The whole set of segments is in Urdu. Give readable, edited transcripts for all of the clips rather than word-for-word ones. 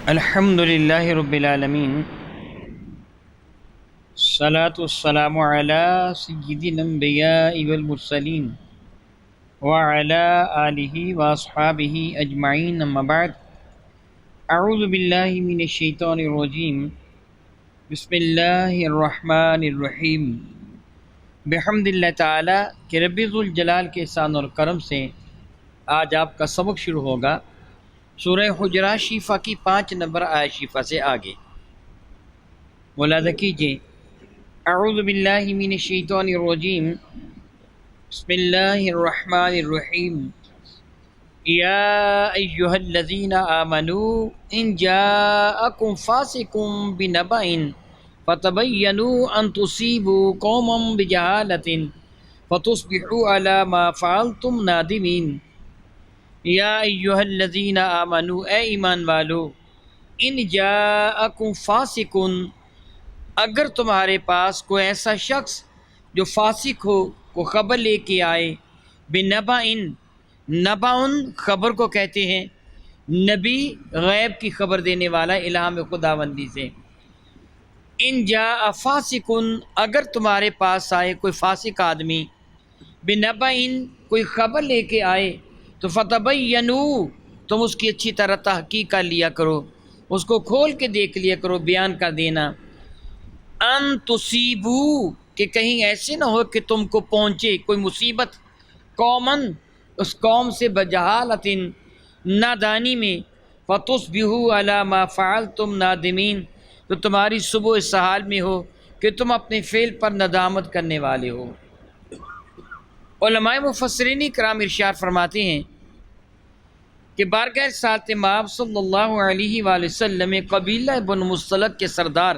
الحمد للہ رب العالمین، الصلاۃ والسلام علی سید الانبیاء والمرسلین وعلی آلہ واصحابہ اجمعین، اما بعد، اعوذ باللہ من الشیطان الرجیم، بسم اللہ الرحمن الرحیم۔ بحمد اللہ تعالیٰ کہ رب ذوالجلال کے احسان اور کرم سے آج آپ کا سبق شروع ہوگا سورہ حجرات شفا کی 5 نمبر آیت شفا سے آگے۔ ملاحظہ کیجیے، اعوذ باللہ من الشیطان الرجیم، بسم اللہ الرحمن الرحیم، یا ایہا الذین آمنوا ان جاءکم فاسق بنبأ فتبینوا ان تصیبوا قوما بجہالۃ فتصبحوا علی ما فعلتم نادمین۔ یا ایہا الذین آمنوا، اے ایمان والو، ان جاءکم فاسق، اگر تمہارے پاس کوئی ایسا شخص جو فاسق ہو، کو خبر لے کے آئے، بنبأ، نبأ خبر کو کہتے ہیں، نبی غیب کی خبر دینے والا الہام خداوندی سے۔ ان جاء فاسق، اگر تمہارے پاس آئے کوئی فاسق آدمی، بنبأ، کوئی خبر لے کے آئے، تو فتبینوا، تم اس کی اچھی طرح تحقیق کر لیا کرو، اس کو کھول کے دیکھ لیا کرو، بیان کر دینا۔ ان تصیبوا، کہ کہیں ایسے نہ ہو کہ تم کو پہنچے کوئی مصیبت، قومن، اس قوم سے، بجہالۃ، نادانی میں، فتصبحوا علی ما فعلتم نادمین، تو تمہاری صبح اس حال میں ہو کہ تم اپنے فعل پر ندامت کرنے والے ہو۔ علماء مفسرین کرام ارشاد فرماتے ہیں کہ بارگاہ ساتھ مآب صلی اللہ علیہ وآلہ وسلم قبیلہ بن مصطلق کے سردار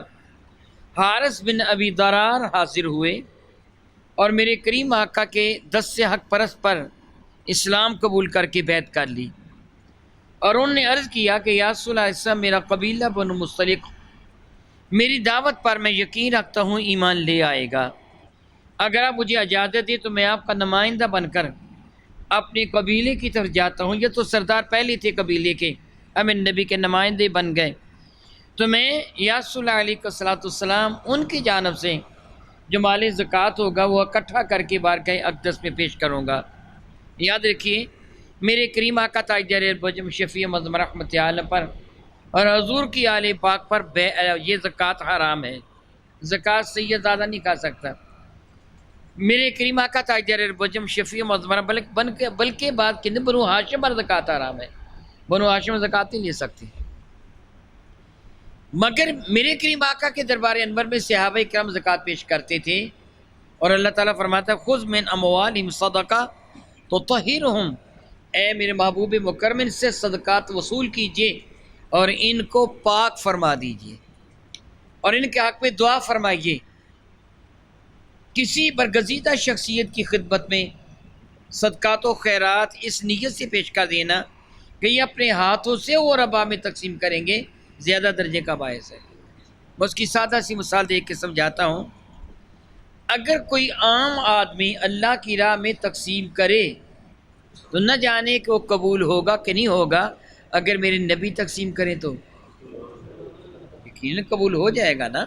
حارث بن ابی درار حاضر ہوئے اور میرے کریم آقا کے 10 سے حق پرست پر اسلام قبول کر کے بیعت کر لی، اور انہوں نے عرض کیا کہ یا رسول اللہ علیہ وسلم، میرا قبیلہ بن مصطلق میری دعوت پر میں یقین رکھتا ہوں ایمان لے آئے گا، اگر آپ مجھے اجازت دیں تو میں آپ کا نمائندہ بن کر اپنے قبیلے کی طرف جاتا ہوں۔ یہ تو سردار پہلے تھے قبیلے کے، اب نبی کے نمائندے بن گئے، تو میں یا رسول اللہ علیہ السلام ان کی جانب سے جو مال زکوٰۃ ہوگا وہ اکٹھا کر کے بارگاہ اقدس میں پیش کروں گا۔ یاد رکھیے، میرے کریم آقا تاجدار البجم شفیع معظم رحمت عالم پر اور حضور کی آل پاک پر یہ زکوٰۃ حرام ہے، زکوٰۃ سے یہ زیادہ نہیں کھا سکتا۔ میرے کریم آقا تاجدار البجم شفیع معظم بلکہ بات کہ بنو ہاشم پر زکوٰۃ حرام ہے، بنو ہاشم زکوٰۃ نہیں لے سکتے، مگر میرے کریم آقا کے دربار انور میں صحابہ کرام زکوٰۃ پیش کرتے تھے، اور اللہ تعالیٰ فرماتا ہے خذ من اموالہم صدقہ تطہرہم، اے میرے محبوب مکرم، ان سے صدقات وصول کیجئے اور ان کو پاک فرما دیجئے اور ان کے حق میں دعا فرمائیے۔ کسی برگزیدہ شخصیت کی خدمت میں صدقات و خیرات اس نیت سے پیش کر دینا کہ یہ اپنے ہاتھوں سے غرباء میں تقسیم کریں گے، زیادہ درجے کا باعث ہے۔ میں اس کی سادہ سی مثال دیکھ کے سمجھاتا ہوں۔ اگر کوئی عام آدمی اللہ کی راہ میں تقسیم کرے تو نہ جانے کہ وہ قبول ہوگا کہ نہیں ہوگا، اگر میرے نبی تقسیم کریں تو یقیناً قبول ہو جائے گا نا۔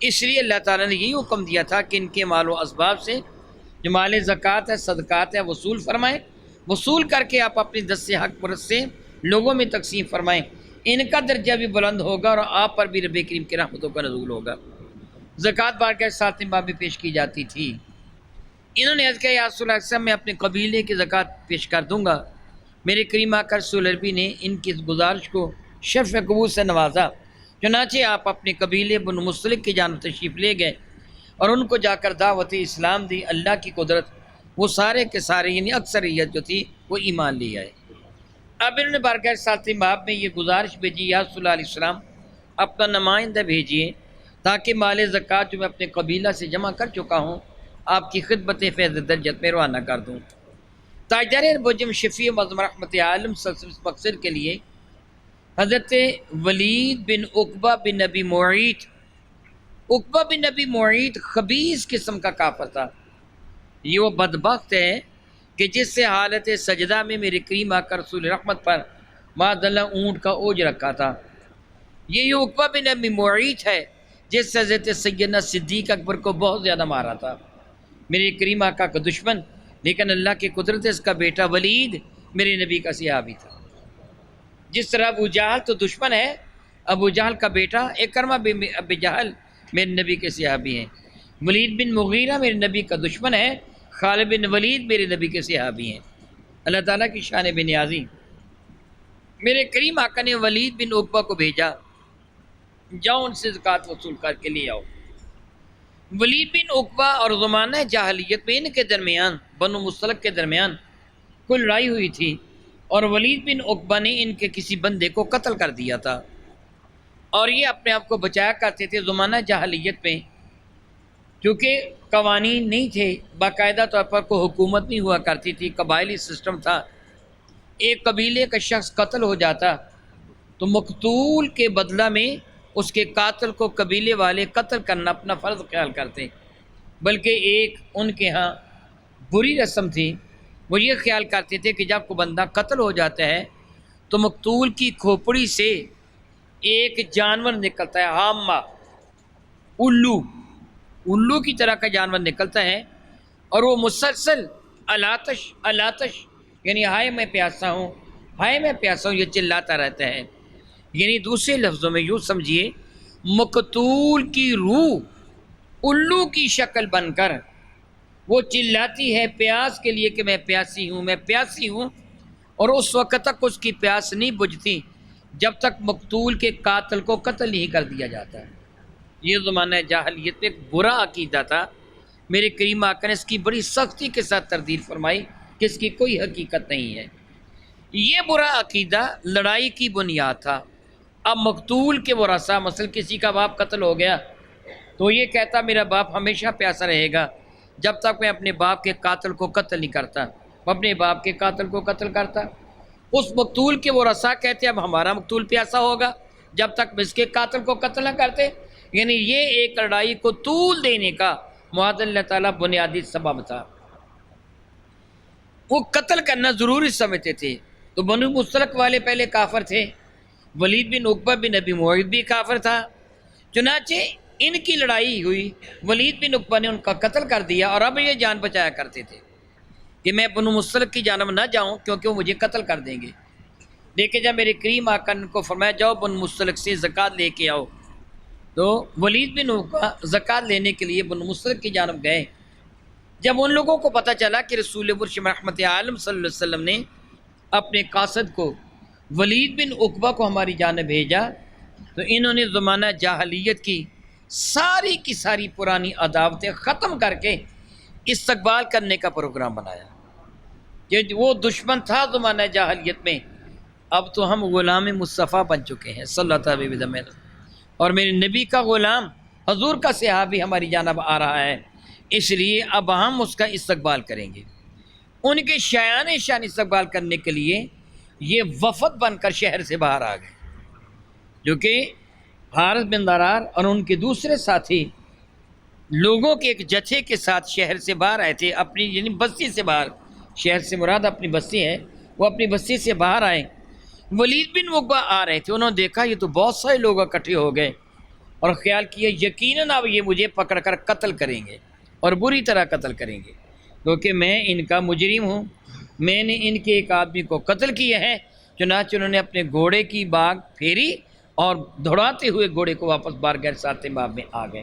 اس لیے اللہ تعالیٰ نے یہی حکم دیا تھا کہ ان کے مال و اسباب سے جو مال زکوٰۃ ہے، صدقات ہے، وصول فرمائیں، وصول کر کے آپ اپنی 10 سے حق پرست سے لوگوں میں تقسیم فرمائیں، ان کا درجہ بھی بلند ہوگا اور آپ پر بھی رب کریم کی رحمتوں کا نزول ہوگا۔ زکوٰۃ بارگاہ ساتھ باب میں پیش کی جاتی تھی۔ انہوں نے عرض کیا یا رسول اللہ صلی اللہ علیہ وسلم، میں اپنے قبیلے کی زکوٰۃ پیش کر دوں گا۔ میرے کریم آقا رسول عربی نے ان کی اس گزارش کو شرف قبول سے نوازا، چنانچہ آپ اپنے قبیلے بن مصطلق کی جانب تشریف لے گئے اور ان کو جا کر دعوت اسلام دی۔ اللہ کی قدرت، وہ سارے کے سارے یعنی اکثریت جو تھی وہ ایمان لے آئے۔ اب انہوں نے بارگاہ ساتھ مآب میں یہ گزارش بھیجی، یا رسول اللہ علیہ السلام، اپنا نمائندہ بھیجیے تاکہ مال زکوٰۃ جو میں اپنے قبیلہ سے جمع کر چکا ہوں آپ کی خدمت فیض درجت میں روانہ کر دوں۔ تاجدار البجم شفیع معظم رحمت عالم اس مقصد کے لیے حضرت ولید بن عقبہ بن نبی معیط، عقبہ بن نبی معیط خبیث قسم کا کافر تھا۔ یہ وہ بدبخت ہے کہ جس سے حالت سجدہ میں میرے کریم آقا رسول رحمت پر معاذ اللہ اونٹ کا اوج رکھا تھا، یہی عقبہ بن ابی معیط ہے جس سے حضرت سیدنا صدیق اکبر کو بہت زیادہ مارا تھا، میرے کریم آقا کا دشمن، لیکن اللہ کی قدرت سے اس کا بیٹا ولید میرے نبی کا صحابی تھا۔ جس طرح ابو جہل تو دشمن ہے، ابو جہل کا بیٹا اکرمہ بن ابی جہل میرے نبی کے صحابی ہیں، ولید بن مغیرہ میرے نبی کا دشمن ہے، خالد بن ولید میرے نبی کے صحابی ہیں۔ اللہ تعالیٰ کی شان بے نیازی، میرے کریم آقا نے ولید بن عقبہ کو بھیجا، جاؤ ان سے زکوٰۃ وصول کر کے لے آؤ۔ ولید بن عقبہ اور زمانہ جاہلیت میں ان کے درمیان، بنو مصطلق کے درمیان کوئی لڑائی ہوئی تھی، اور ولید بن عقبہ نے ان کے کسی بندے کو قتل کر دیا تھا، اور یہ اپنے آپ کو بچایا کرتے تھے زمانہ جاہلیت میں، کیونکہ قوانین نہیں تھے، باقاعدہ طور پر کوئی حکومت نہیں ہوا کرتی تھی، قبائلی سسٹم تھا۔ ایک قبیلے کا شخص قتل ہو جاتا تو مقتول کے بدلہ میں اس کے قاتل کو قبیلے والے قتل کرنا اپنا فرض خیال کرتے، بلکہ ایک ان کے ہاں بری رسم تھی، وہ یہ خیال کرتے تھے کہ جب کوئی بندہ قتل ہو جاتا ہے تو مقتول کی کھوپڑی سے ایک جانور نکلتا ہے، حامہ، الو کی طرح کا جانور نکلتا ہے، اور وہ مسلسل الاتش یعنی ہائے میں پیاسا ہوں، ہائے میں پیاسا ہوں، یہ چلاتا رہتا ہے۔ یعنی دوسرے لفظوں میں یوں سمجھیے، مقتول کی روح الو کی شکل بن کر وہ چلاتی ہے پیاس کے لیے کہ میں پیاسی ہوں، میں پیاسی ہوں، اور اس وقت تک اس کی پیاس نہیں بجھتی جب تک مقتول کے قاتل کو قتل نہیں کر دیا جاتا ہے۔ یہ زمانہ جاہلیت میں ایک برا عقیدہ تھا، میرے کریم آقا نے اس کی بڑی سختی کے ساتھ تردید فرمائی کہ اس کی کوئی حقیقت نہیں ہے۔ یہ برا عقیدہ لڑائی کی بنیاد تھا۔ اب مقتول کے ورثاء، مثلا کسی کا باپ قتل ہو گیا تو یہ کہتا میرا باپ ہمیشہ پیاسا رہے گا جب تک میں اپنے باپ کے قاتل کو قتل نہیں کرتا، وہ اپنے باپ کے قاتل کو قتل کرتا۔ اس مقتول کے ورثاء کہتے اب ہمارا مقتول پیاسا ہوگا جب تک ہم اس کے قاتل کو قتل نہ کرتے۔ یعنی یہ ایک لڑائی کو طول دینے کا معاذ اللہ تعالیٰ بنیادی سبب تھا۔ وہ قتل کرنا ضروری سمجھتے تھے، تو بنو مصطلق والے پہلے کافر تھے، ولید بن عقبہ بن ابی معیط بھی کافر تھا، چنانچہ ان کی لڑائی ہوئی، ولید بن عقبہ نے ان کا قتل کر دیا، اور اب یہ جان بچایا کرتے تھے کہ میں بنو مصطلق کی جانب نہ جاؤں کیونکہ وہ مجھے قتل کر دیں گے۔ لیکن جب میرے کریم آقا نے ان کو فرمایا جاؤ بنو مصطلق سے زکوٰۃ لے کے آؤ، تو ولید بن عقبہ زکوٰۃ لینے کے لیے بنو مصطلق کی جانب گئے۔ جب ان لوگوں کو پتہ چلا کہ رسول مرشد رحمت عالم صلی اللہ علیہ وسلم نے اپنے قاصد کو ولید بن عقبہ کو ہماری جانب بھیجا، تو انہوں نے زمانہ جاہلیت کی ساری پرانی عداوتیں ختم کر کے استقبال کرنے کا پروگرام بنایا کہ وہ دشمن تھا زمانہ جاہلیت میں، اب تو ہم غلام مصطفیٰ بن چکے ہیں صلی اللہ علیہ وسلم، اور میرے نبی کا غلام حضور کا صحابی ہماری جانب آ رہا ہے، اس لیے اب ہم اس کا استقبال کریں گے۔ ان کے شان استقبال کرنے کے لیے یہ وفد بن کر شہر سے باہر آ گئے، جو کہ حارث بن ضرار اور ان کے دوسرے ساتھی لوگوں کے ایک جتھے کے ساتھ شہر سے باہر آئے تھے، اپنی یعنی بستی سے باہر، شہر سے مراد اپنی بستی ہے، وہ اپنی بستی سے باہر آئے۔ ولید بن عقبہ آ رہے تھے، انہوں نے دیکھا یہ تو بہت سارے لوگ اکٹھے ہو گئے، اور خیال کیا یقیناً اب یہ مجھے پکڑ کر قتل کریں گے، اور بری طرح قتل کریں گے، کیونکہ میں ان کا مجرم ہوں، میں نے ان کے ایک آدمی کو قتل کیا ہے۔ چنانچہ انہوں نے اپنے گھوڑے کی باغ پھیری اور دوڑاتے ہوئے گھوڑے کو واپس بارگاہ رسالت باب میں آ گئے،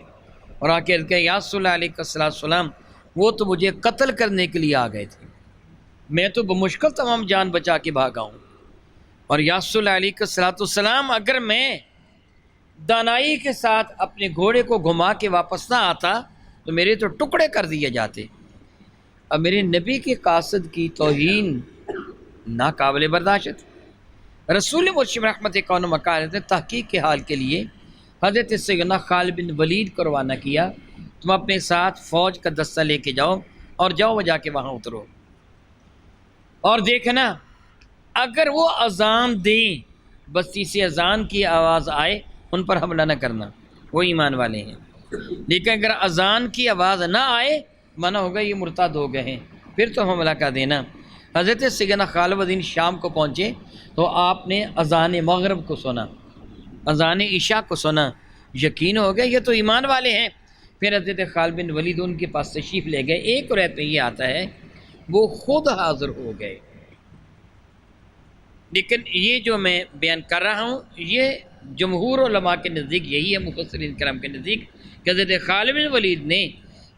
اور آ کے کہ یا رسول اللہ علیہ السلام، وہ تو مجھے قتل کرنے کے لیے آ گئے تھے، میں تو بمشکل تمام جان بچا کے بھاگا ہوں، اور یا رسول اللہ علیہ السلام اگر میں دانائی کے ساتھ اپنے گھوڑے کو گھما کے واپس نہ آتا تو میرے تو ٹکڑے کر دیے جاتے۔ اب میرے نبی کے قاصد کی توہین ناقابل برداشت۔ رسول مرشد رحمت کون مکان تحقیق کے حال کے لیے حضرت سیدنا خالد بن ولید کو روانہ کیا، تم اپنے ساتھ فوج کا دستہ لے کے جاؤ، اور جاؤ جا کے وہاں اترو، اور دیکھنا اگر وہ اذان دیں، بستی سے اذان کی آواز آئے، ان پر حملہ نہ کرنا، وہ ایمان والے ہیں، لیکن اگر اذان کی آواز نہ آئے منع ہوگا یہ مرتد ہو گئے ہیں، پھر تو حملہ کر دینا۔ حضرت سیدنا خالد بن شام کو پہنچے تو آپ نے اذان مغرب کو سنا، اذان عشاء کو سنا، یقین ہو گیا یہ تو ایمان والے ہیں۔ پھر حضرت خالد بن ولید ان کے پاس تشریف لے گئے۔ ایک روایت میں یہ آتا ہے وہ خود حاضر ہو گئے، لیکن یہ جو میں بیان کر رہا ہوں یہ جمہور علماء کے نزدیک یہی ہے، مفسرین کرام کے نزدیک، کہ حضرت خالد بن ولید نے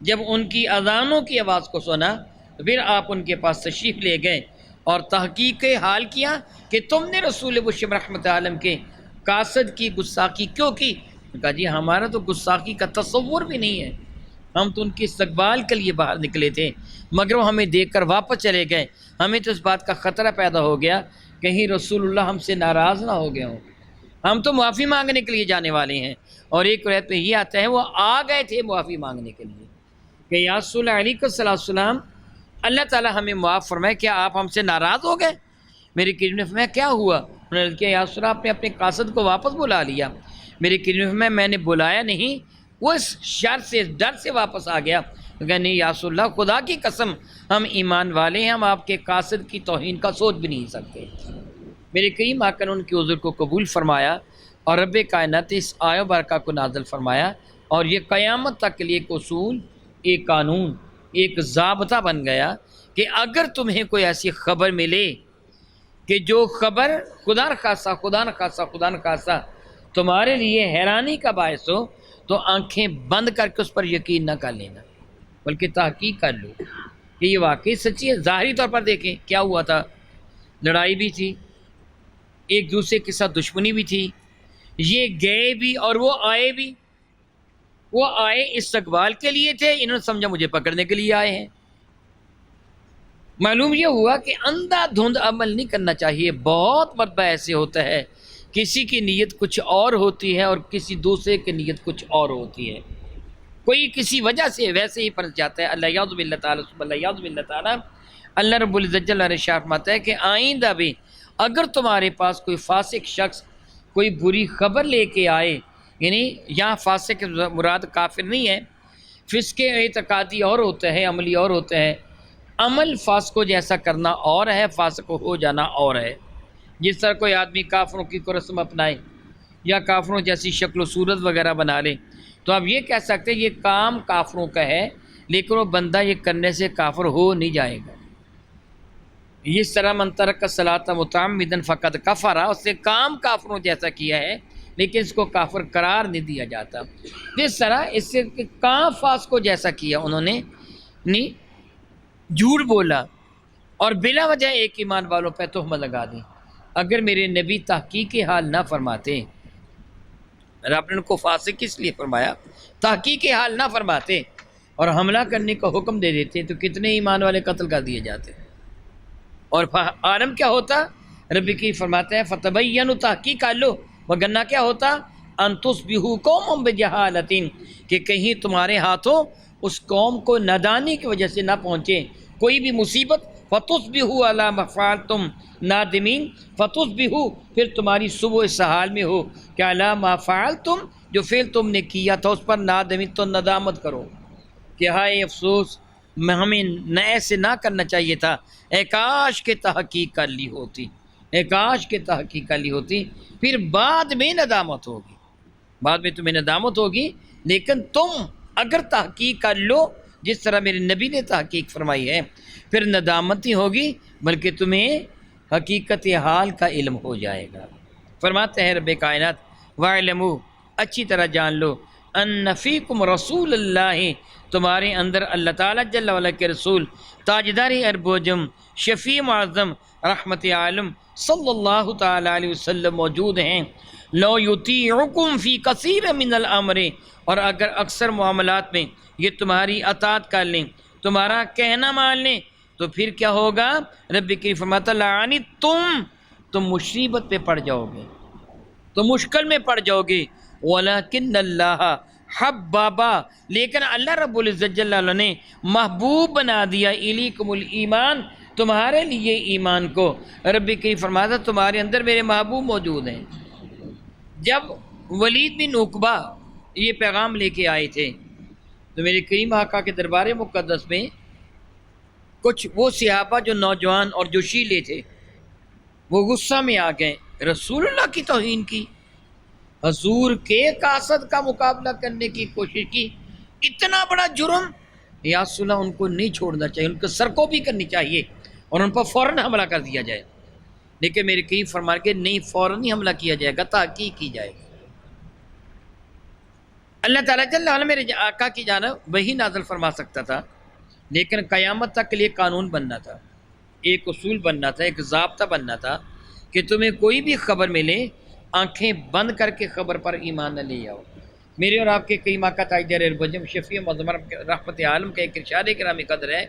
جب ان کی اذانوں کی آواز کو سنا تو پھر آپ ان کے پاس تشریف لے گئے اور تحقیق حال کیا کہ تم نے رسول بشم رحمت عالم کے قاصد کی گستاخی کیوں کی؟ کہا جی ہمارا تو گستاخی کا تصور بھی نہیں ہے، ہم تو ان کے استقبال کے لیے باہر نکلے تھے، مگر وہ ہمیں دیکھ کر واپس چلے گئے، ہمیں تو اس بات کا خطرہ پیدا ہو گیا کہیں رسول اللہ ہم سے ناراض نہ ہو گئے ہوں، ہم تو معافی مانگنے کے لیے جانے والے ہیں۔ اور ایک روایت میں یہ آتا ہے وہ آ گئے تھے معافی مانگنے کے لیے کہ یا رسول اللہ علیہ السلام اللہ تعالیٰ ہمیں معاف فرمائے، کیا آپ ہم سے ناراض ہو گئے؟ میرے کریم نے فرمایا کیا ہوا؟ انہوں نے کہا یا رسول اللہ آپ نے اپنے قاصد کو واپس بلا لیا۔ میرے کریم نے فرمایا میں نے بلایا نہیں، وہ اس شر سے اس ڈر سے واپس آ گیا۔ کہا نہیں یا رسول اللہ خدا کی قسم ہم ایمان والے ہیں، ہم آپ کے قاصد کی توہین کا سوچ بھی نہیں سکتے۔ میرے کریم آقا نے ان کے عذر کو قبول فرمایا اور رب کائنات اس آیہ برکہ کو نازل فرمایا، اور یہ قیامت تک کے لیے ایک اصول، ایک قانون، ایک ضابطہ بن گیا کہ اگر تمہیں کوئی ایسی خبر ملے کہ جو خبر خدا نخواستہ تمہارے لیے حیرانی کا باعث ہو تو آنکھیں بند کر کے اس پر یقین نہ کر لینا، بلکہ تحقیق کر لو کہ یہ واقعی سچی ہے۔ ظاہری طور پر دیکھیں کیا ہوا تھا، لڑائی بھی تھی، ایک دوسرے کے ساتھ دشمنی بھی تھی، یہ گئے بھی اور وہ آئے بھی۔ وہ آئے استقبال کے لیے تھے، انہوں نے سمجھا مجھے پکڑنے کے لیے آئے ہیں۔ معلوم یہ ہوا کہ اندھا دھند عمل نہیں کرنا چاہیے۔ بہت مرتبہ ایسے ہوتا ہے کسی کی نیت کچھ اور ہوتی ہے اور کسی دوسرے کی نیت کچھ اور ہوتی ہے، کوئی کسی وجہ سے ویسے ہی پھنس جاتا ہے۔ اللہ یعوذ باللہ تعالیٰ اللہ رب العزت جل ارشاد فرماتا ہے کہ آئندہ بھی اگر تمہارے پاس کوئی فاسق شخص کوئی بری خبر لے کے آئے، یعنی یہاں فاسق مراد کافر نہیں ہے، فسق اعتقادی اور ہوتا ہے، عملی اور ہوتا ہے۔ عمل فاسق کو جیسا کرنا اور ہے، فاسق ہو جانا اور ہے۔ جس طرح کوئی آدمی کافروں کی کوئی رسم اپنائے یا کافروں جیسی شکل و صورت وغیرہ بنا لے تو آپ یہ کہہ سکتے ہیں یہ کام کافروں کا ہے، لیکن وہ بندہ یہ کرنے سے کافر ہو نہیں جائے گا۔ اس طرح من ترک الصلاۃ متعمدا فقد کفر، اس نے کام کافروں جیسا کیا ہے لیکن اس کو کافر قرار نہیں دیا جاتا۔ اس طرح اس سے کام فاسق کو جیسا کیا، انہوں نے نہیں جھوٹ بولا اور بلا وجہ ایک ایمان والوں پہ تہمت لگا دی۔ اگر میرے نبی تحقیق حال نہ فرماتے، رب نے ان کو فاسق کس لیے فرمایا؟ تحقیق حال نہ فرماتے اور حملہ کرنے کا حکم دے دیتے تو کتنے ایمان والے قتل کر دیے جاتے، اور عالم کیا ہوتا؟ رب کی فرماتے ہیں فتبینوا، تحقیق کر لو، وگرنہ کیا ہوتا؟ ان تصبحوا قوما بجہالۃ، کہ کہیں تمہارے ہاتھوں اس قوم کو نادانی کی وجہ سے نہ پہنچے کوئی بھی مصیبت، فتصبحوا علی ما فعلتم نادمین، فتصبحوا پھر تمہاری صبح اس حال میں ہو کہ علی ما فعلتم جو فعل تم نے کیا تھا اس پر نادمین، تو ندامت کرو کہ ہائے افسوس ہمیں نہ ایسے نہ کرنا چاہیے تھا، اے کاش کے تحقیق کر لی ہوتی، اے کاش کے تحقیق کر لی ہوتی۔ پھر بعد میں ندامت ہوگی، بعد میں تمہیں ندامت ہوگی، لیکن تم اگر تحقیق کر لو جس طرح میرے نبی نے تحقیق فرمائی ہے پھر ندامت ہی ہوگی، بلکہ تمہیں حقیقت حال کا علم ہو جائے گا۔ فرماتے ہیں رب کائنات وَاعْلَمُوا، اچھی طرح جان لو، ان فیکم رسول اللہ، تمہارے اندر اللہ تعالیٰ جل وعلا کے رسول تاجدار ارب و عجم شفیع معظم رحمت عالم صلی اللہ تعالیٰ علیہ وسلم موجود ہیں۔ لو یطیعکم فی کثیر من الامر، اور اگر اکثر معاملات میں یہ تمہاری اطاعت کر لیں، تمہارا کہنا مان لیں، تو پھر کیا ہوگا؟ رب کی فرماتا لعنی تم مصیبت پہ پڑ جاؤ گے، تو مشکل میں پڑ جاؤ گے۔ ولیکن اللہ حبابا، لیکن اللہ رب العزت جل وعلا نے محبوب بنا دیا الیکم الایمان، تمہارے لیے ایمان کو۔ رب کی فرماتا تمہارے اندر میرے محبوب موجود ہیں۔ جب ولید بن عقبہ یہ پیغام لے کے آئے تھے تو میرے کریم آقا کے دربار مقدس میں کچھ وہ صحابہ جو نوجوان اور جوشیلے تھے وہ غصہ میں آ گئے، رسول اللہ کی توہین کی، حضور کے قاصد کا مقابلہ کرنے کی کوشش کی، اتنا بڑا جرم، یا رسول اللہ ان کو نہیں چھوڑنا چاہیے، ان کو سرکوبی کرنی چاہیے اور ان پر فوراً حملہ کر دیا جائے۔ لیکن میرے کئی فرمان کے نہیں، فوراً ہی حملہ کیا جائے گا، تحقیق کی جائے گا۔ اللہ تعالیٰ جل وعلا میرے آقا کی جانب وہی نازل فرما سکتا تھا، لیکن قیامت تک کے لیے قانون بننا تھا، ایک اصول بننا تھا، ایک ضابطہ بننا تھا کہ تمہیں کوئی بھی خبر ملے آنکھیں بند کر کے خبر پر ایمان نہ لے آؤ۔ میرے اور آپ کے کئی ماہ کا تاجدار البجم شفیع معظم رحمت عالم کا ایک ارشاد گرامی قدر ہے،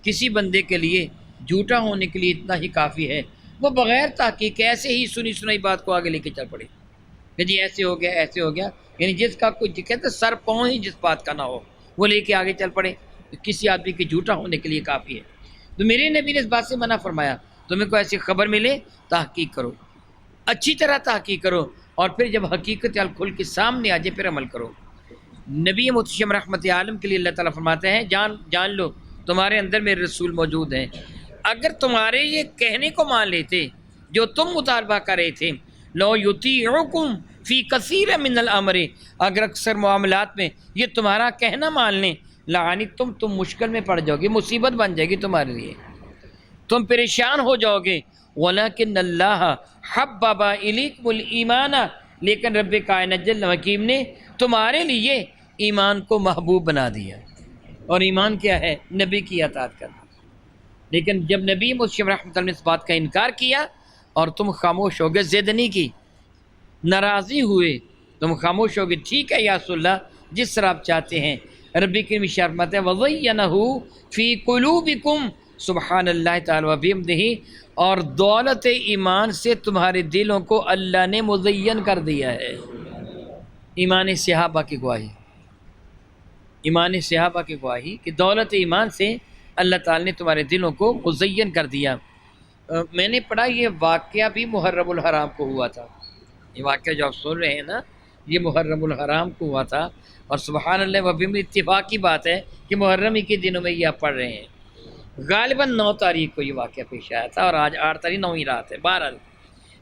کسی بندے کے لیے جھوٹا ہونے کے لیے اتنا ہی کافی ہے، وہ بغیر تحقیق ایسے ہی سنی سنائی بات کو آگے لے کے چل پڑے کہ جی ایسے ہو گیا ایسے ہو گیا، یعنی جس کا کچھ کہتے سر پاؤں ہی جس بات کا نہ ہو وہ لے کے آگے چل پڑے، تو کسی آدمی کے جھوٹا ہونے کے لیے کافی ہے۔ تو میرے نبی نے اس بات سے منع فرمایا، تمہیں کوئی ایسی خبر ملے تحقیق کرو، اچھی طرح تحقیق کرو، اور پھر جب حقیقت کھل کے سامنے آ جائے پھر عمل کرو۔ نبی محتشم رحمت عالم کے لیے اللہ تعالیٰ فرماتے ہیں جان لو تمہارے اندر میرے رسول موجود ہیں، اگر تمہارے یہ کہنے کو مان لیتے جو تم مطالبہ کر رہے تھے، لو یطیعکم فی کثیر من الامر، اگر اکثر معاملات میں یہ تمہارا کہنا مان لیں، لعنی تم مشکل میں پڑ جاؤ گے، مصیبت بن جائے گی تمہارے لیے، تم پریشان ہو جاؤ گے۔ ولیکن اللہ حبب الیکم الایمان، لیکن رب کائنات جل حکیم نے تمہارے لیے ایمان کو محبوب بنا دیا، اور ایمان کیا ہے؟ نبی کی اطاعت کرنا۔ لیکن جب نبی محتشم رحمۃ اللہ نے اس بات کا انکار کیا اور تم خاموش ہو گئے، ضد نہیں کی، ناراضی ہوئے، تم خاموش ہو گئے، ٹھیک ہے یا رسول اللہ جس طرح آپ چاہتے ہیں۔ ربی کریم ارشاد فرماتے ہیں وَزَيَّنَهُ فِي قُلُوبِكُمْ، سبحان اللہ تعالیٰ وبحمدہ، اور دولت ایمان سے تمہارے دلوں کو اللہ نے مزین کر دیا ہے۔ ایمان صحابہ کی گواہی، ایمان صحابہ کی گواہی کہ دولت ایمان سے اللہ تعالیٰ نے تمہارے دلوں کو مزین کر دیا۔ میں نے پڑھا یہ واقعہ بھی محرم الحرام کو ہوا تھا، یہ واقعہ جو آپ سن رہے ہیں نا یہ محرم الحرام کو ہوا تھا، اور سبحان اللہ وبحمدہ اتفاق کی بات ہے کہ محرم ہی کے دنوں میں یہ آپ پڑھ رہے ہیں۔ غالباً 9 تاریخ کو یہ واقعہ پیش آیا تھا، اور آج 8 تاریخ 9 ہی رات ہے۔ بہرحال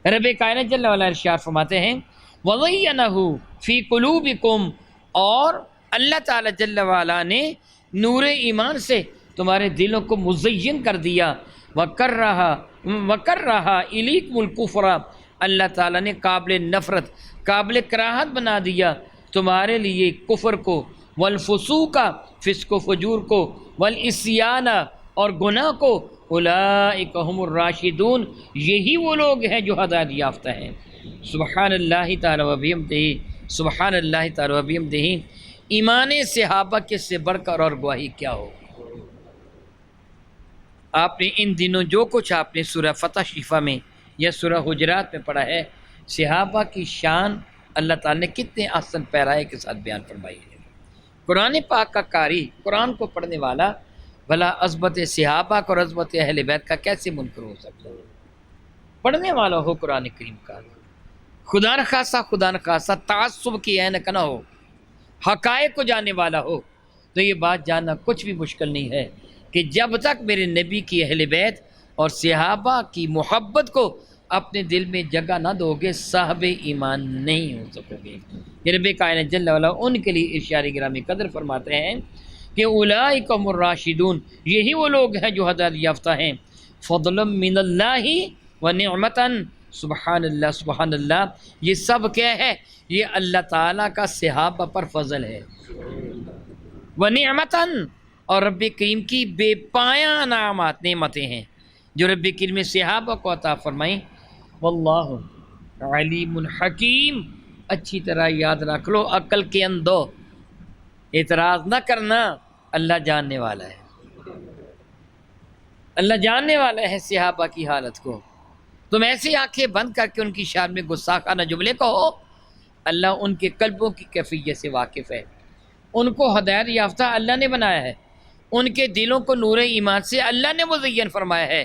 رب کائنات جل وعلا ارشاد فرماتے ہیں وَزَيَّنَهُ فِي قُلُوبِكُمْ، اور اللہ تعالیٰ جل وعلا نے نور ایمان سے تمہارے دلوں کو مزین کر دیا۔ وَكَرَّهَ إِلَيْكُمُ الْكُفْرَ، اللہ تعالیٰ نے قابل نفرت، قابل کراہت بنا دیا تمہارے لیے کفر کو، والفسوق، فسق و فجور کو، والعصیان، اور گناہ کو، اولئک هم الراشدون، یہی وہ لوگ ہیں جو ہدایت یافتہ ہیں۔ سبحان اللہ تعالی و بحمدہ، سبحان اللہ تعالی و بحمدہ۔ ایمان صحابہ کے سے بڑھ کر اور گواہی کیا ہو۔ آپ نے ان دنوں جو کچھ آپ نے سورہ فتح شریفہ میں یا سورہ حجرات میں پڑھا ہے، صحابہ کی شان اللہ تعالیٰ نے کتنے آسن پیرائے کے ساتھ بیان فرمائی ہے۔ قرآن پاک کا قاری، قرآن کو پڑھنے والا، بھلا عظمت صحابہ اور عظمت اہل بیت کا کیسے منکر ہو سکتا ہے؟ پڑھنے والا ہو قرآن کریم کا، خدا نخواستہ تعصب کی عینک نہ ہو، حقائق کو جاننے والا ہو، تو یہ بات جاننا کچھ بھی مشکل نہیں ہے کہ جب تک میرے نبی کی اہل بیت اور صحابہ کی محبت کو اپنے دل میں جگہ نہ دو گے، صاحب ایمان نہیں ہو سکو گے۔ یہ رب کائنات جل وعلا ان کے لیے ارشاد گرامی قدر فرماتے ہیں کہ اولئک هم الراشدون، یہی وہ لوگ ہیں جو ہدایت یافتہ ہیں، فضلا من اللہ ونعمتا، سبحان اللہ سبحان اللہ، یہ سب کیا ہے؟ یہ اللہ تعالیٰ کا صحابہ پر فضل ہے، ونعمتا، اور رب کریم کی بے پایاں نعمات نعمتیں ہیں جو رب کریم نے صحابہ کو عطا فرمائیں۔ واللہ علیم حکیم، اچھی طرح یاد رکھ لو، عقل کے اندو، اعتراض نہ کرنا، اللہ جاننے والا ہے، اللہ جاننے والا ہے صحابہ کی حالت کو۔ تم ایسی آنکھیں بند کر کے ان کی شان میں گستاخانہ جملے کہو، اللہ ان کے قلبوں کی کیفیت سے واقف ہے، ان کو ہدایت یافتہ اللہ نے بنایا ہے، ان کے دلوں کو نور ایمان سے اللہ نے مزین فرمایا ہے۔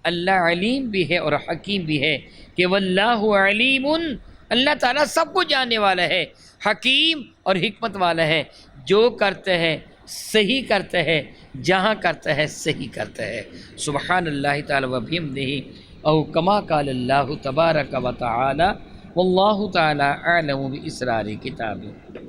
اللہ علیم بھی ہے اور حکیم بھی ہے کہ واللہ علیم، اللہ تعالیٰ سب کو جاننے والا ہے، حکیم اور حکمت والا ہے، جو کرتا ہے صحیح کرتا ہے، جہاں کرتا ہے صحیح کرتا ہے۔ سبحان اللہ تعالی و بحمدہ، او کما قال اللہ تبارک و تعالی واللہ تعالی اعلم باسرار کتابہ۔